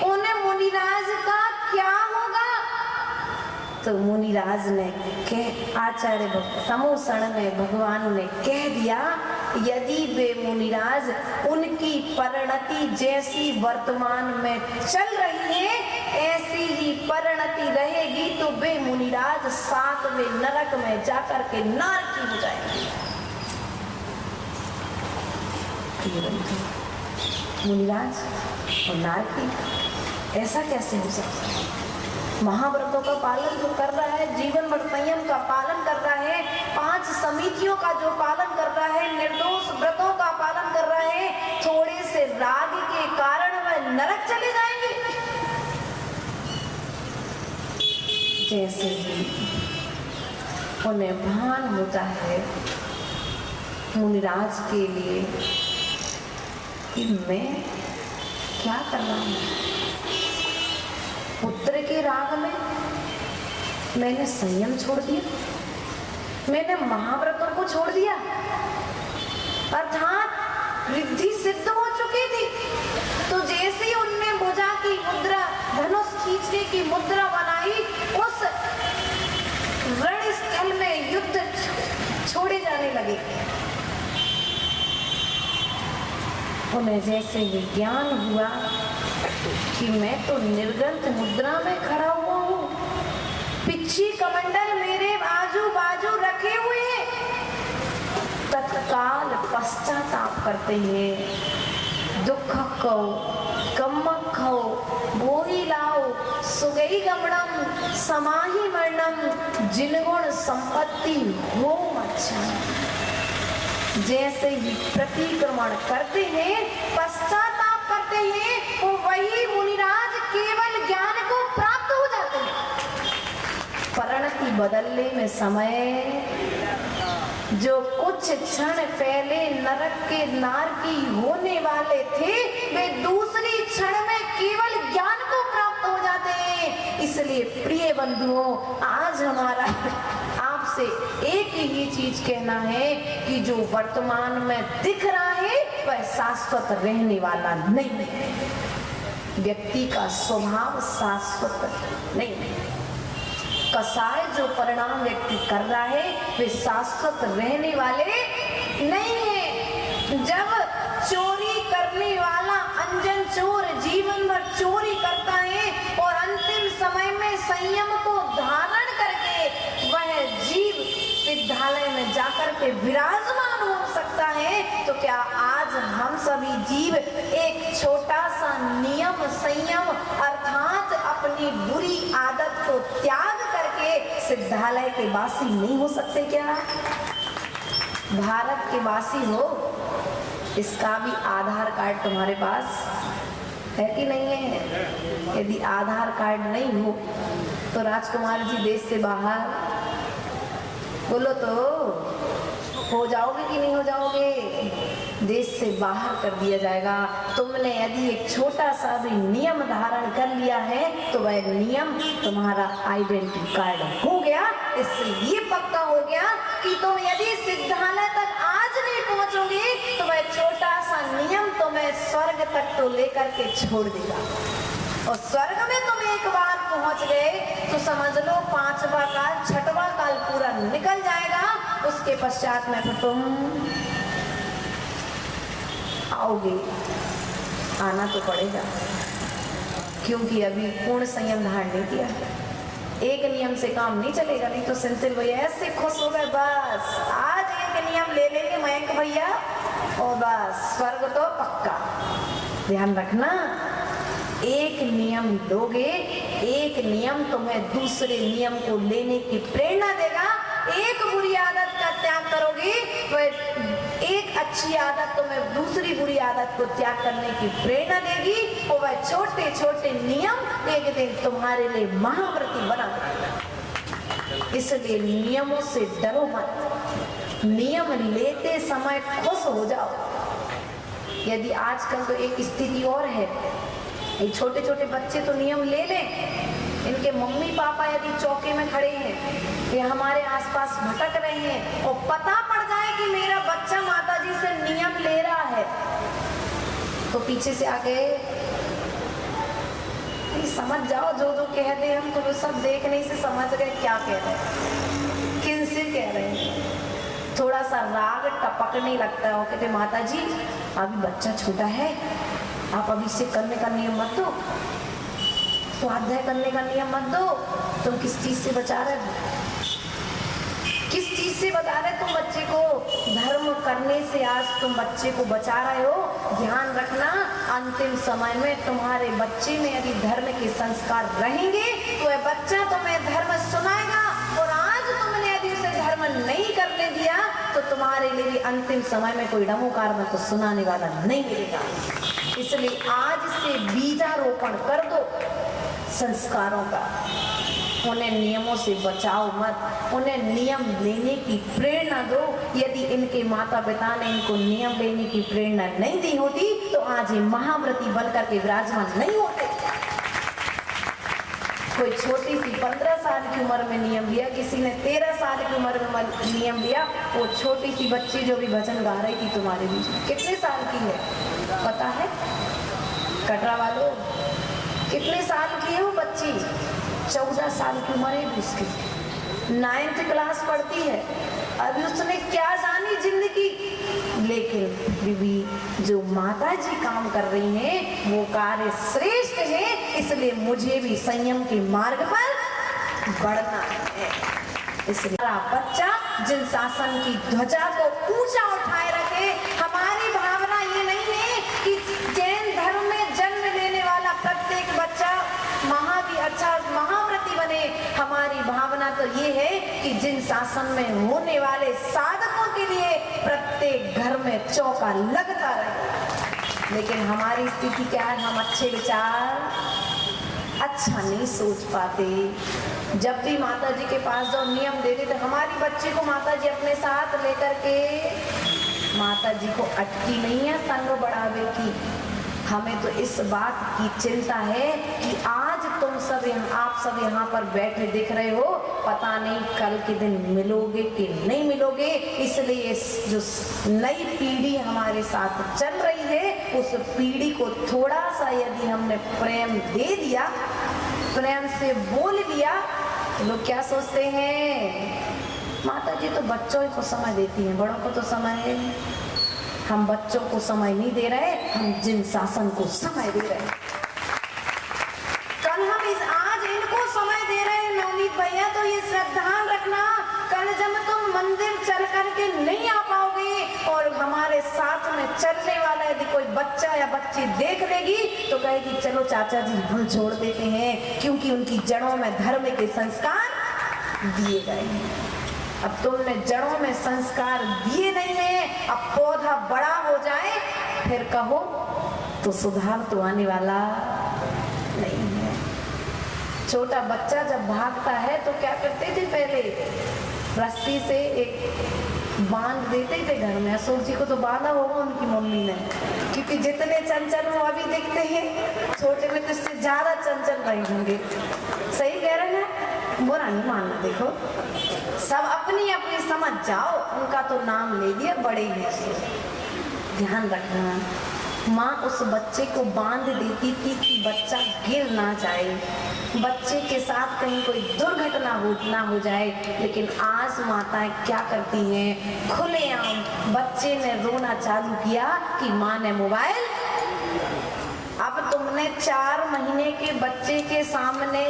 उन मुनिराज का क्या होगा? तो मुनिराज ने आचार्य समोषण में भगवान ने कह दिया, यदि वे मुनिराज उनकी परिणति जैसी वर्तमान में चल रही है ऐसी ही परिणति रहेगी तो वे मुनिराज 7वें नरक में जाकर के नारकी हो जाएंगे। मुनिराज और नारकी, ऐसा कैसे हो सकता है? महाव्रतों का पालन जो कर रहा है, जीवन भर संयम का पालन कर रहा है, 5 समितियों का जो पालन कर रहा है, निर्दोष व्रतों का पालन कर रहा है, थोड़े से राग के कारण वह नरक चले जाएंगे। जैसे ही उन्हें भान होता है मुनिराज के लिए कि मैं क्या कर रहा हूं, पुत्र के राग में मैंने संयम छोड़ दिया, मैंने महाव्रतों को छोड़ दिया, अर्थात रिद्धि सिद्ध हो चुकी थी। तो जैसे ही उनने भुजा की मुद्रा, धनुष खींचने की मुद्रा बनाई, उस रण स्थल में युद्ध छोड़े जाने लगे। उन्हें जैसे विज्ञान हुआ कि मैं तो निर्ग्रंथ मुद्रा में खड़ा हुआ हूँ, पिछी कमंडल मेरे आजू बाजू रखे हुए हैं, तत्काल पश्चाताप करते हैं, दुख को कम्मक खो भोगी लाओ सुगई गमनम समाही मरणम जिनगुण संपत्ति हो अच्छा। जैसे ही प्रतिक्रमण करते हैं, पश्चाताप करते हैं, वो वही मुनिराज केवल ज्ञान को प्राप्त हो जाते हैं। परिणति बदलने में समय, जो कुछ क्षण पहले नरक के नारकी होने वाले थे, वे दूसरी क्षण में केवल ज्ञान को प्राप्त हो जाते हैं। इसलिए प्रिय बंधुओं, आज हमारा आपसे एक ही चीज कहना है कि जो वर्तमान में दिख रहा है वह शाश्वत रहने वाला नहीं है। व्यक्ति का स्वभाव शाश्वत नहीं है। कसाय जो परिणाम व्यक्ति कर रहा है वे शाश्वत रहने वाले नहीं है। जब चोरी करने वाला अनजान चोर जीवन भर चोरी करता है और अंतिम समय में संयम को धारण करके वह जीव विद्यालय में जाकर के विराजमान हो सकता है, तो क्या आज हम सभी जीव एक छोटा सा नियम संयम अर्थात अपनी बुरी आदत को त्याग करके सिद्धालय के वासी नहीं हो सकते? क्या भारत के वासी हो? इसका भी आधार कार्ड तुम्हारे पास है कि नहीं है? यदि आधार कार्ड नहीं हो तो राजकुमार जी देश से बाहर, बोलो तो हो जाओगे कि नहीं हो जाओगे? देश से बाहर कर दिया जाएगा। तुमने यदि एक छोटा सा भी नियम धारण कर लिया है तो वह नियम तुम्हारा आइडेंटिटी कार्ड हो गया। इससे ये पक्का हो गया कि तुम यदि सिद्धालय तक आज नहीं पहुंचोगे तो वह छोटा सा नियम तुम्हें स्वर्ग तक तो लेकर के छोड़ देगा। और स्वर्ग में तुम एक बार पहुंच गए तो समझ लो 5वां काल 6वां काल पूरा निकल जाएगा। उसके पश्चात में तो तुम आओगे, आना तो पड़ेगा, क्योंकि अभी पूर्ण संयम धारण नहीं किया। एक नियम से काम नहीं चलेगा, नहीं तो सेंथिल भैया ऐसे खुश हो गए, बस आज एक नियम ले लेंगे मयंक भैया और बस स्वर्ग तो पक्का। ध्यान रखना, एक नियम लोगे, एक नियम तुम्हें दूसरे नियम को लेने की प्रेरणा देगा। एक बुरी आदत का त्याग करोगे तो एक अच्छी आदत तुम्हें दूसरी बुरी आदत को त्याग करने की प्रेरणा देगी। और वह छोटे छोटे नियम एक दिन तुम्हारे लिए महाव्रती बना देगा। इसलिए नियमों से डरो मत, नियम लेते समय खुश हो जाओ। यदि आजकल तो एक स्थिति और है, ये छोटे छोटे बच्चे तो नियम ले लें, इनके मम्मी पापा यदि चौके में खड़े हैं, ये हमारे आसपास भटक रहे हैं और पता पड़ जाए कि मेरा बच्चा माताजी से नियम ले रहा है, तो पीछे से आके समझ जाओ जो जो कह रहे हम तो सब देखने से समझ गए क्या कह रहे हैं, किन से कह रहे हैं। थोड़ा सा राग टपकने लगता है, कहते माता जी अभी बच्चा छोटा है, आप अभी से करने का नियम मत दो, स्वाध्याय करने का नियम मत दो। तुम किस चीज से बचा रहे हो, किस चीज से बता रहे तुम बच्चे को? धर्म करने से आज तुम बच्चे को बचा रहे हो। ध्यान रखना, अंतिम समय में तुम्हारे बच्चे में यदि धर्म के संस्कार रहेंगे तो वह बच्चा तुम्हें धर्म सुनाएगा, और आज तुमने यदि उसे धर्म नहीं करने दिया तो तुम्हारे लिए अंतिम समय में कोई नमोकार में तो सुनाने वाला नहीं मिलेगा। इसलिए आज से बीजारोपण कर दो संस्कारों का, उन्हें नियमों से बचाओ मत, उन्हें नियम लेने की प्रेरणा दो। यदि इनके माता पिता ने इनको नियम लेने की प्रेरणा नहीं दी होती तो आज ये महाव्रती बनकर के विराजमान नहीं होते। कोई छोटी सी 15 साल की उम्र में नियम लिया, किसी ने 13 साल की उम्र में नियम लिया। वो छोटी सी बच्ची जो भी भजन गा रही थी तुम्हारे बीच में, कितने साल की है पता है? कटरा वालों, कितने साल की है वो बच्ची? 14 साल की उम्र है उसकी, 9th क्लास पढ़ती है। अभी उसने क्या जानी जिंदगी, लेकिन बीबी जो माता जी काम कर रही हैं वो कार्य श्रेष्ठ है। इसलिए मुझे भी संयम के मार्ग पर बढ़ना है। इसलिए बच्चा जिन शासन की ध्वजा को ऊंचा उठाए रखे। हमारी भावना ये नहीं है कि जैन धर्म में जन्म लेने वाला प्रत्येक बच्चा महाव्रती बने। हमारी भावना तो ये है कि जिन शासन में होने वाले साधकों के लिए प्रत्येक घर में चौका लगता रहे। लेकिन हमारी स्थिति क्या है? हम अच्छे विचार अच्छा नहीं सोच पाते। जब भी माता जी के पास जाओ नियम दे देते, हमारी बच्ची को माता जी अपने साथ लेकर के, माता जी को अटकी नहीं है संग बढ़ावे की। हमें तो इस बात की चिंता है कि आज तुम सब आप सब यहाँ पर बैठे दिख रहे हो, पता नहीं कल के दिन मिलोगे कि नहीं मिलोगे। इसलिए जो नई पीढ़ी हमारे साथ चल रही है उस पीढ़ी को थोड़ा सा यदि हमने प्रेम दे दिया, प्रेम से बोल दिया, लोग क्या सोचते हैं माता जी तो बच्चों को समय देती हैं, बड़ों को तो समय है। हम बच्चों को समय नहीं दे रहे, हम जिन शासन को समय दे रहे हैं। कल हम आज इनको समय दे रहे हैं नवनीत भैया, तो ये श्रद्धा रखना, कल जब तुम मंदिर चल करके नहीं आ पाओगे और हमारे साथ में चलने वाला यदि कोई बच्चा या बच्ची देख लेगी तो कहेगी चलो चाचा जी हम छोड़ देते हैं, क्योंकि उनकी जड़ों में धर्म के संस्कार दिए गए हैं। अब तुमने जड़ों में संस्कार दिए नहीं है, अब पौधा बड़ा हो जाए फिर कहो तो सुधार तो आने वाला नहीं है। छोटा बच्चा जब भागता है तो क्या करते थे पहले? रस्सी से एक बांध देते थे घर में। अशोक जी को तो बांधा होगा उनकी मम्मी ने, क्योंकि जितने चंचल वो अभी दिखते हैं, छोटे में तो इससे ज्यादा चंचल रहे होंगे। सही कह रहे हैं, बुरा नहीं मानना। देखो सब अपनी अपनी समझ जाओ, उनका तो नाम ले दिया, बड़े हैं। ध्यान रखना, माँ उस बच्चे को बांध देती थी कि बच्चा गिर ना जाए, बच्चे के साथ कहीं कोई दुर्घटना ना हो जाए। लेकिन आज माताएं क्या करती हैं? खुलेआम बच्चे ने रोना चालू किया कि माँ ने मोबाइल। अब तुमने 4 महीने के बच्चे के सामने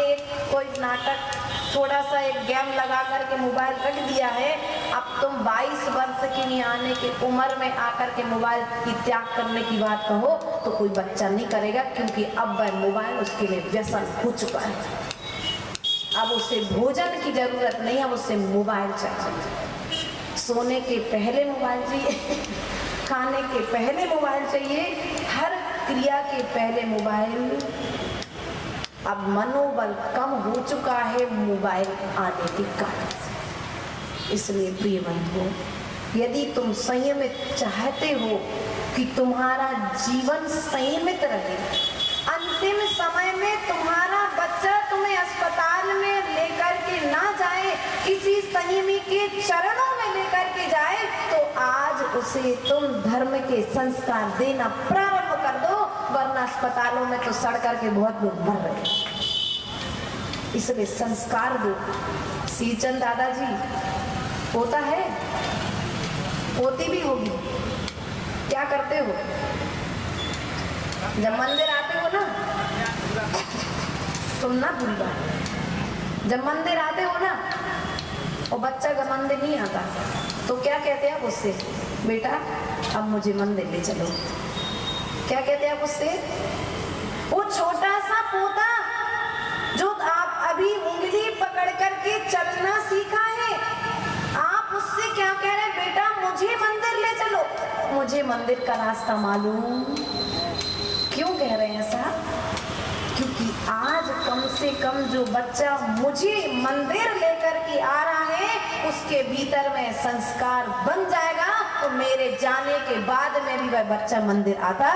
कोई नाटक थोड़ा सा एक गेम लगा करके मोबाइल रख दिया है, अब तुम 22 वर्ष की नहीं आने की उम्र में आकर के मोबाइल की त्याग करने की बात कहो तो कोई बच्चा नहीं करेगा, क्योंकि अब वह मोबाइल उसके लिए व्यसन हो चुका है। अब उसे भोजन की जरूरत नहीं, अब उसे मोबाइल चाहिए। सोने के पहले मोबाइल चाहिए, खाने के पहले मोबाइल चाहिए, हर क्रिया के पहले मोबाइल। अब मनोबल कम हो चुका है मोबाइल आने के कारण। इसलिए प्रिय बंधुओं, यदि तुम संयमित चाहते हो कि तुम्हारा जीवन संयमित रहे, अंतिम समय में तुम्हारा बच्चा तुम्हें अस्पताल में लेकर के ना जाए, किसी संयमी के चरणों में लेकर के जाए, तो आज उसे तुम धर्म के संस्कार देना प्रारंभ कर दो, वरना अस्पतालों में तो सड़ करके बहुत लोग मर रहे हैं। इसलिए संस्कार दो। सीचंद दादाजी होता है, होती भी होगी, क्या करते हो जब मंदिर आते हो ना, तुम ना भूल बात, जब मंदिर आते हो ना और बच्चा का मंदिर नहीं आता तो क्या कहते हैं आप उससे, बेटा अब मुझे मंदिर ले चलो। क्या कहते हैं आप उससे? वो छोटा सा पोता जो आप अभी उंगली पकड़ करके चलना सीखा है, आप उससे क्या कह रहे हैं, बेटा मुझे मंदिर ले चलो। मुझे मंदिर का रास्ता मालूम। क्यों कह रहे हैं ऐसा? क्योंकि आज कम से कम जो बच्चा मुझे मंदिर लेकर के आ रहा है, उसके भीतर में संस्कार बन जाएगा, तो मेरे जाने के बाद में भी वह बच्चा मंदिर आता।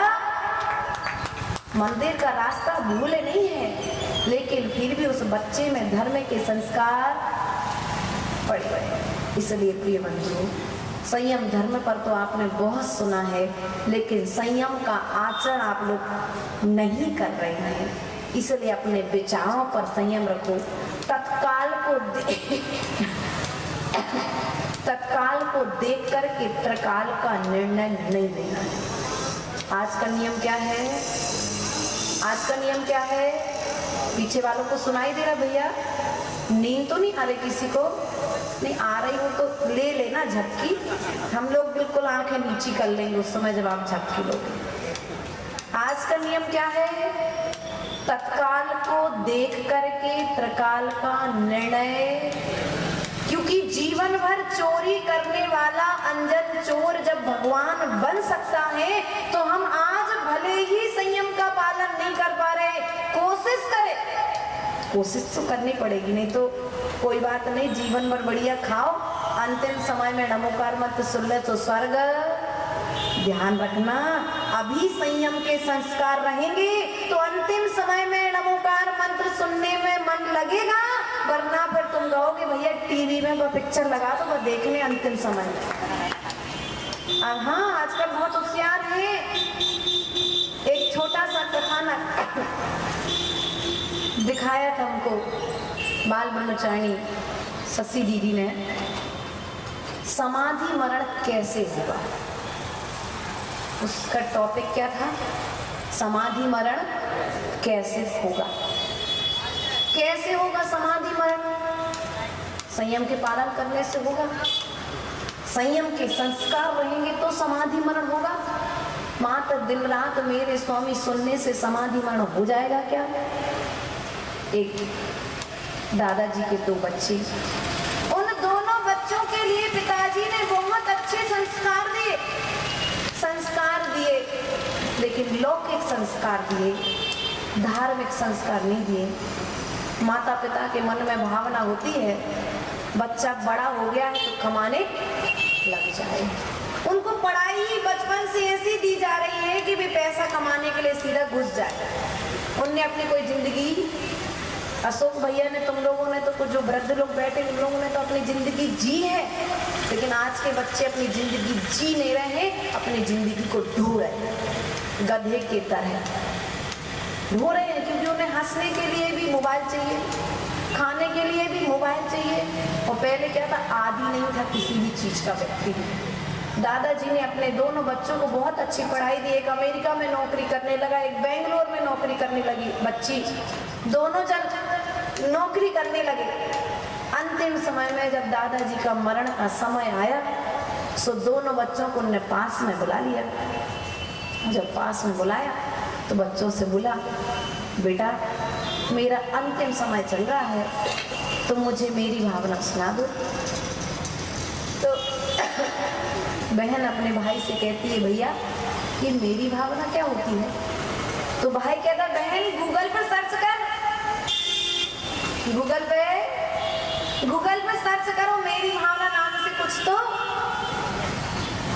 मंदिर का रास्ता भूले नहीं है, लेकिन फिर भी उस बच्चे में धर्म के संस्कार पड़ गए। इसलिए प्रिय बंधुओं, संयम धर्म पर तो आपने बहुत सुना है, लेकिन संयम का आचरण आप लोग नहीं कर रहे हैं। इसलिए अपने विचारों पर संयम रखो। तत्काल को देख करके त्रिकाल का निर्णय नहीं लेना। आज का नियम क्या है? आज का नियम क्या है? पीछे वालों को सुनाई दे रहा भैया? नींद तो नहीं आ रही किसी को? नहीं आ रही हो तो ले लेना झपकी। हम लोग बिल्कुल आंखें नीची कर लेंगे उस समय जब आप झपकी लोगे। आज का नियम क्या है? तत्काल को देख करके त्रिकाल का निर्णय। क्योंकि जीवन भर चोरी करने वाला अनजन चोर जब भगवान बन सकता है, तो हम आज भले ही संयम का पालन नहीं कर पा रहे, कोशिश करें। कोशिश तो करनी पड़ेगी, नहीं तो कोई बात नहीं, जीवन भर बढ़िया खाओ, अंतिम समय में नमोकार मंत्र सुन ले तो स्वर्ग। ध्यान रखना, अभी संयम के संस्कार रहेंगे तो अंतिम समय में नमोकार मंत्र सुनने में मन लगेगा, वरना फिर तुम कहोगे भैया टीवी में वो पिक्चर लगा दो, वो देखने अंतिम समय में। हाँ, आजकल बहुत होशियार है। एक छोटा सा कथानक दिखाया था हमको बाल ब्रह्मचारिणी शशि दीदी ने। समाधि मरण कैसे होगा, उसका टॉपिक क्या था? समाधि मरण कैसे होगा। कैसे होगा समाधि मरण? संयम के पालन करने से होगा। संयम के संस्कार रहेंगे तो समाधि मरण होगा। मात्र दिन रात मेरे स्वामी सुनने से समाधि मरण हो जाएगा क्या? एक दादाजी के 2 बच्चे, उन दोनों बच्चों के लिए पिताजी ने बहुत अच्छे संस्कार दिए, लेकिन लौकिक संस्कार दिए, धार्मिक संस्कार नहीं दिए। माता पिता के मन में भावना होती है बच्चा बड़ा हो गया है तो कमाने लग जाए। उनको पढ़ाई ही बचपन से ऐसी दी जा रही है कि भी पैसा कमाने के लिए सीधा घुस जाए। उनने अपनी कोई जिंदगी, अशोक भैया ने, तुम लोगों ने तो, कुछ जो वृद्ध लोग बैठे उन लोगों ने तो अपनी जिंदगी जी है, लेकिन आज के बच्चे अपनी जिंदगी जी नहीं रहे हैं, अपनी जिंदगी को ढो रहे हैं, गधे की तरह ढो रहे हैं। क्योंकि उन्हें हंसने के लिए भी मोबाइल चाहिए, खाने के लिए भी मोबाइल चाहिए। और पहले क्या था, आदी नहीं था किसी भी चीज का व्यक्ति। दादाजी ने अपने दोनों बच्चों को बहुत अच्छी पढ़ाई दी। एक अमेरिका में नौकरी करने लगा, एक बेंगलोर में नौकरी करने लगी बच्ची। दोनों जन नौकरी करने लगे। अंतिम समय में जब दादाजी का मरण का समय आया सो दोनों बच्चों को उन्होंने पास में बुला लिया। जब पास में बुलाया तो बच्चों से बोला, बेटा मेरा अंतिम समय चल रहा है, तो मुझे मेरी भावना सुना दो। तो बहन अपने भाई से कहती है, भैया ये मेरी भावना क्या होती है? तो भाई कहता, बहन गूगल पर सर्च कर, गूगल पे सर्च करो, मेरी भावना नाम से कुछ तो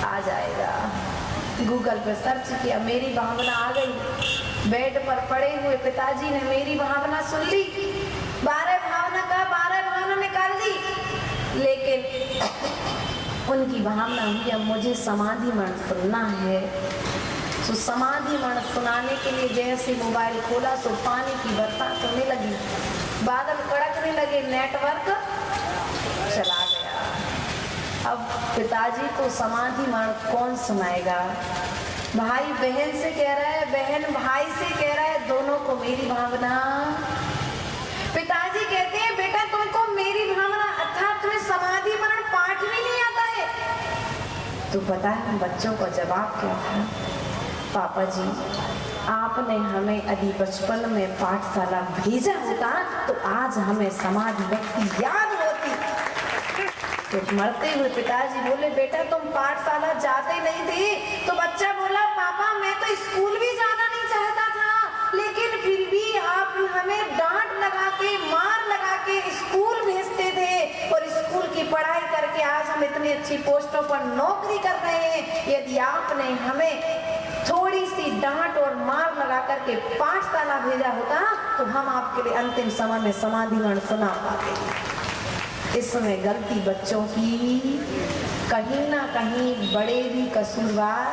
आ जाएगा। गूगल पर सर्च किया, मेरी भावना आ गई। बेड पर पड़े हुए पिताजी ने मेरी भावना सुन ली, 12 भावना निकाल दी, लेकिन उनकी भावना हुई अब मुझे समाधि मरण सुनना है। तो समाधि मरण सुनाने के लिए जैसे मोबाइल खोला तो पानी की बरसात होने लगी, बादल कड़कने लगे, नेटवर्क चला गया। अब पिताजी को समाधि मरण कौन सुनाएगा? भाई बहन से कह रहा है, बहन भाई से कह रहा है, दोनों को मेरी भावना। पिताजी कहते हैं, बेटा तुमको मेरी भावना अर्थात तुम्हें समाधि मरण पाठ भी नहीं आता है। तो पता है बच्चों का जवाब क्या था? पापा जी आपने हमें यदि बचपन में पाठशाला भेजा होता तो आज हमें समाधि भक्ति याद होती। तो मरते हुए पिताजी बोले, बेटा तुम पाठशाला जाते नहीं थे? तो बच्चा बोला, पापा मैं तो स्कूल भी जाना नहीं चाहता था, लेकिन फिर भी आप हमें डांट लगा के, मार लगा के स्कूल भेजते थे, और स्कूल की पढ़ाई करके आज हम इतनी अच्छी पोस्टों पर नौकरी कर रहे हैं। यदि आपने हमें थोड़ी सी डांट और मार लगा करके पाठशाला भेजा होता तो हम आपके लिए अंतिम समय में समाधि मरण सुना पाते। इसमें गलती बच्चों की कहीं ना कहीं बड़े भी कसूरवार।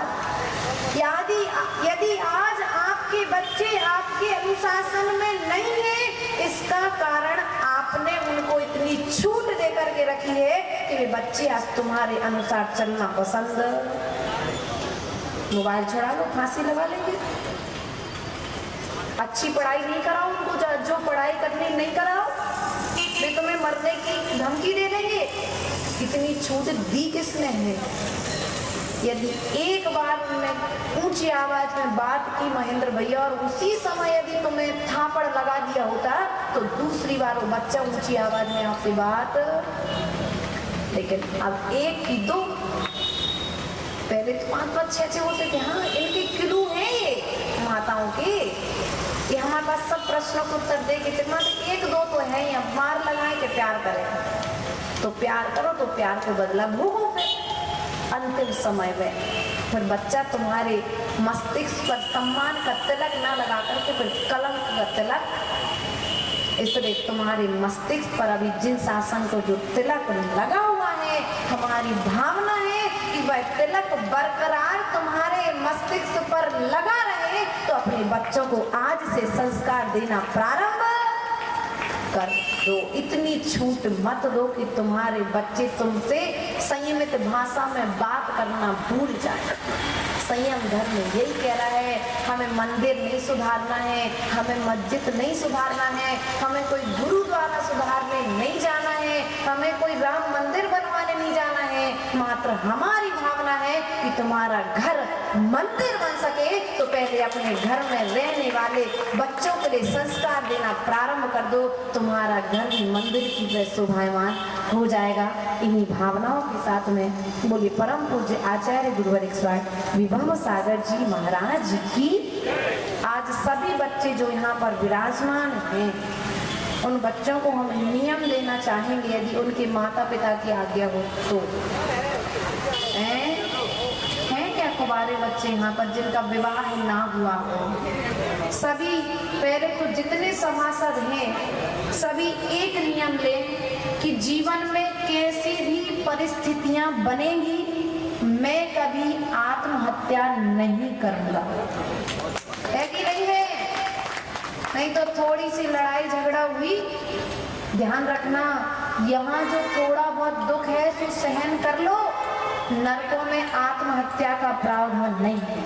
यदि आज आपके बच्चे आपके अनुशासन में नहीं है, इसका कारण आपने उनको इतनी छूट दे करके रखी है कि वे बच्चे आज तुम्हारे अनुसार चलना पसंद। मोबाइल छुड़ा लो, फांसी लगा लेंगे। अच्छी पढ़ाई नहीं कराओ उनको, जो पढ़ाई करनी नहीं कराओ, वे तुम्हें मरने की धमकी दे देंगे। इतनी छूट दी किसने है? यदि एक बार उन्होंने ऊंची आवाज में बात की महेंद्र भैया, और उसी समय यदि तुम्हें थापड़ लगा दिया होता तो दूसरी बार वो बच्चा ऊंची आवाज में आपसे बात। लेकिन अब एक की दो, पहले तो 5-5, 6-6 होते थे। हाँ इनके किलो हैं ये माताओं के, ये हमारे पास सब प्रश्नों को उत्तर देगी। मात्र 1-2 तो है ही, अब मार लगाए कि प्यार करें, तो प्यार करो, तो प्यार को बदला भोगो। फिर अंतिम समय में फिर बच्चा तुम्हारे मस्तिष्क पर सम्मान का तिलक ना लगा करके फिर कलंक का तिलक, इसलिए तुम्हारे मस्तिष्क पर अभी जिन शासन को जो तिलक लगा हुआ है, हमारी भावना है कि वह तिलक बरकरार तुम्हारे मस्तिष्क पर लगा रहे। तो अपने बच्चों को आज से संस्कार देना प्रारंभ कर दो। इतनी छूट मत दो कि तुम्हारे बच्चे तुमसे संयमित भाषा में बात करना भूल जाए। संयम धर्म यही कह रहा है, हमें मंदिर नहीं सुधारना है, हमें मस्जिद नहीं सुधारना है, हमें कोई गुरुद्वारा सुधारने नहीं जाना है, हमें कोई राम मंदिर बनवाने नहीं जाना है। मात्र हमारी भावना है कि तुम्हारा घर मंदिर बन सके, तो पहले अपने घर में रहने वाले बच्चों के लिए संस्कार देना प्रारंभ कर दो। तुम्हारा घर भी मंदिर की तरह शोभायमान हो जाएगा। इन्हीं भावनाओं के साथ में बोलिए परम पूज्य आचार्य गुरुवर विभव सागर जी महाराज जी की। आज सभी बच्चे जो यहाँ पर विराजमान हैं, उन बच्चों को हम नियम देना चाहेंगे, यदि उनके माता पिता की आज्ञा हो तो। हैं क्या कुंवारे बच्चे यहाँ पर जिनका विवाह ना हुआ हो? सभी पहले तो जितने सभासद हैं सभी एक नियम लें कि जीवन में कैसी भी परिस्थितियां बनेंगी, मैं कभी आत्महत्या नहीं करूंगा। है कि नहीं है? नहीं तो थोड़ी सी लड़ाई झगड़ा हुई, ध्यान रखना, यहाँ जो थोड़ा बहुत दुख है तो सहन कर लो, नरकों में आत्महत्या का प्रावधान नहीं है।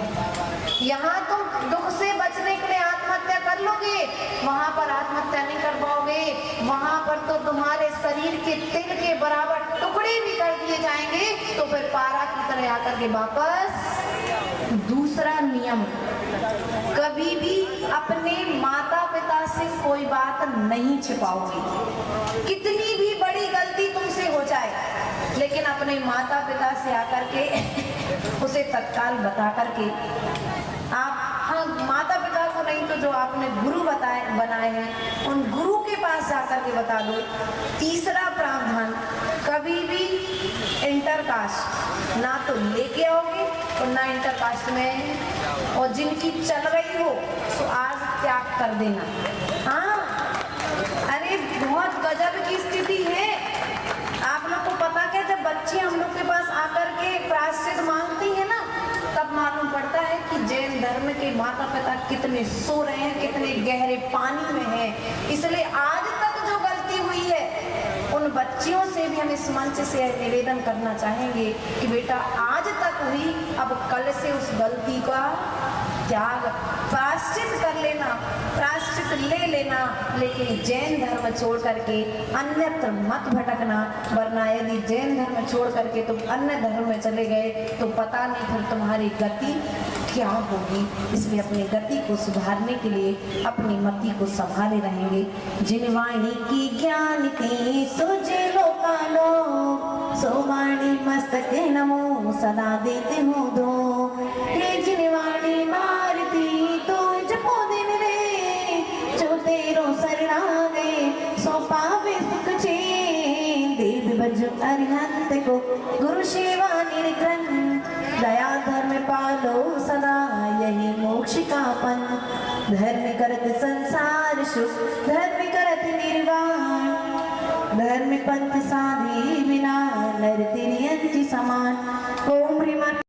यहाँ तुम दुख से बचने के लिए आत्महत्या कर कर लोगे, वहां पर आत्महत्या नहीं कर पाओगे, वहां पर तो तुम्हारे शरीर के तिल के बराबर टुकड़े भी कर दिए जाएंगे। तो फिर पारा की तरह आकर के वापस। दूसरा नियम, कभी भी अपने माता पिता से कोई बात नहीं छिपाओगी। कितनी भी बड़ी गलती तुमसे हो जाए, लेकिन अपने माता पिता से आकर के उसे तत्काल बता करके आप, हाँ माता पिता को नहीं तो जो आपने गुरु बनाए हैं उन गुरु के पास जाकर के बता दो। तीसरा प्रावधान, कभी भी इंटरकास्ट ना तो लेके आओगे और ना इंटरकास्ट में, और जिनकी चल रही हो तो आज त्याग कर देना। हाँ, अरे बहुत गजब की स्थिति है। आप लोग को पता क्या, जब बच्चे हम लोग के पास आकर के प्रायश्चित मांगती है ना, तब मालूम पड़ता है कि जैन धर्म के माता पिता कितने सो रहे हैं, कितने गहरे पानी में हैं। इसलिए आज तक जो गलती हुई है, उन बच्चियों से भी हम इस मंच से निवेदन करना चाहेंगे कि बेटा आज तक हुई, अब कल से उस गलती का त्याग, प्रायश्चित कर लेना, प्रायश्चित ले लेना, लेकिन जैन धर्म छोड़ करके अन्यत्र मत भटकना। वरना यदि जैन धर्म छोड़ करके तुम अन्य धर्म में चले गए तो पता नहीं फिर तुम्हारी गति क्या होगी। इसलिए अपनी गति को सुधारने के लिए अपनी मति को संभाले रहेंगे। जिनवाणी की ज्ञान की सोचे लोकालो, सोवाणी मस्तक नमो सदा देते हो दो। हे जिनवाणी मारती तो जपो दिन रे, जो तेरो शरणागे सो पावे सुख चैन। देव बजो अरिहंत को गुरु सेवा निर्ग्रहण, दया धर्म पालो सदा यही मोक्ष का पन। धर्म करत संसार सुख, धर्म करत निर्वाण, धर्म पंथ साधे बिना नर तिर्यंति समान। ओम